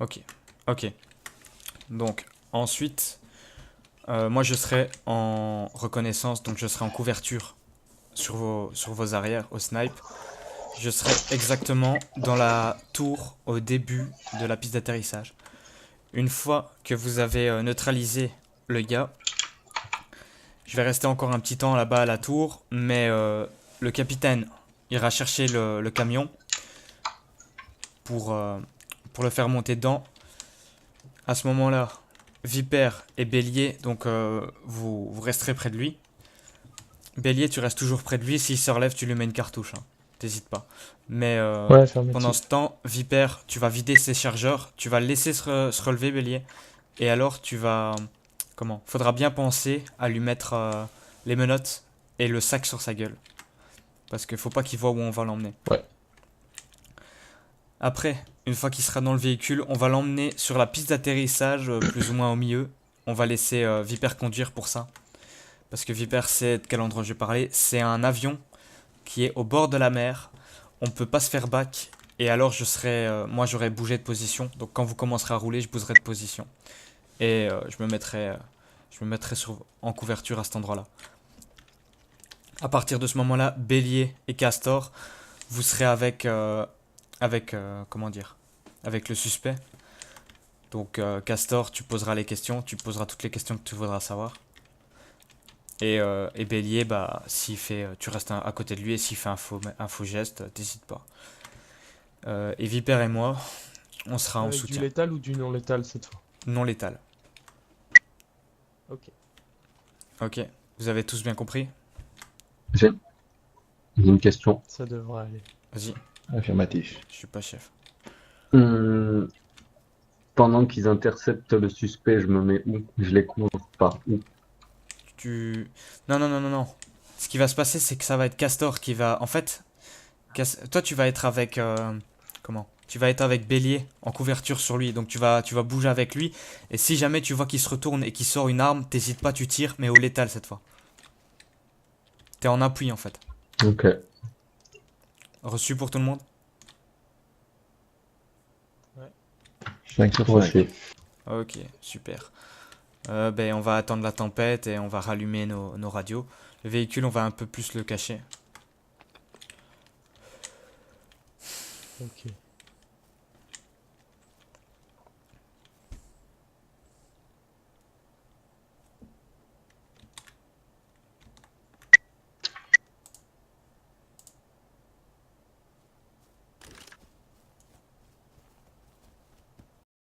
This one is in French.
Ok, ok. Donc, ensuite, moi je serai en reconnaissance, donc je serai en couverture sur vos arrières au snipe. Je serai exactement dans la tour au début de la piste d'atterrissage. Une fois que vous avez neutralisé le gars, je vais rester encore un petit temps là-bas à la tour, mais le capitaine ira chercher le camion pour, euh, pour le faire monter dedans. À ce moment-là, Vipère et Bélier, donc vous resterez près de lui. Bélier, tu restes toujours près de lui. S'il se relève, tu lui mets une cartouche, hein. T'hésites pas. Mais Ouais, pendant affirmatif. ce temps, Vipère, tu vas vider ses chargeurs. Tu vas le laisser se relever, Bélier. Et alors, tu vas. Comment? Faudra bien penser à lui mettre les menottes et le sac sur sa gueule. Parce qu'il faut pas qu'il voit où on va l'emmener. Ouais. Après, une fois qu'il sera dans le véhicule, on va l'emmener sur la piste d'atterrissage, plus ou moins au milieu. On va laisser Vipère conduire pour ça. Parce que Vipère sait de quel endroit je vais parler. C'est un avion qui est au bord de la mer. On peut pas se faire back. Et alors moi j'aurais bougé de position. Donc quand vous commencerez à rouler, je bougerai de position. Et je me mettrai en couverture à cet endroit-là. À partir de ce moment-là, Bélier et Castor, vous serez comment dire, avec le suspect. Donc Castor, tu poseras les questions, tu poseras toutes les questions que tu voudras savoir. Et Bélier, bah, s'il fait, tu restes à côté de lui et s'il fait un faux geste, t'hésites pas. Et Viper et moi, on sera en Avec du soutien. létal ou du non létal cette fois? Non létal. Ok. Ok, vous avez tous bien compris? J'ai j'ai une question. Ça devrait aller. Vas-y, Affirmatif. je suis pas chef. Hum, Pendant qu'ils interceptent le suspect, je me mets où? Je les couvre par où? Tu... Non, non, non, non, non. Ce qui va se passer, c'est que ça va être Castor qui va... En fait, toi, tu vas être avec... Comment? Tu vas être avec Bélier en couverture sur lui. Donc tu vas bouger avec lui. Et si jamais tu vois qu'il se retourne et qu'il sort une arme, t'hésites pas, tu tires, mais au létal cette fois. T'es en appui en fait. Ok. Reçu pour tout le monde? Ouais. 5 sur 5. Reçu. Ok, super. Ben, on va attendre la tempête et on va rallumer nos radios. Le véhicule, on va un peu plus le cacher. Ok.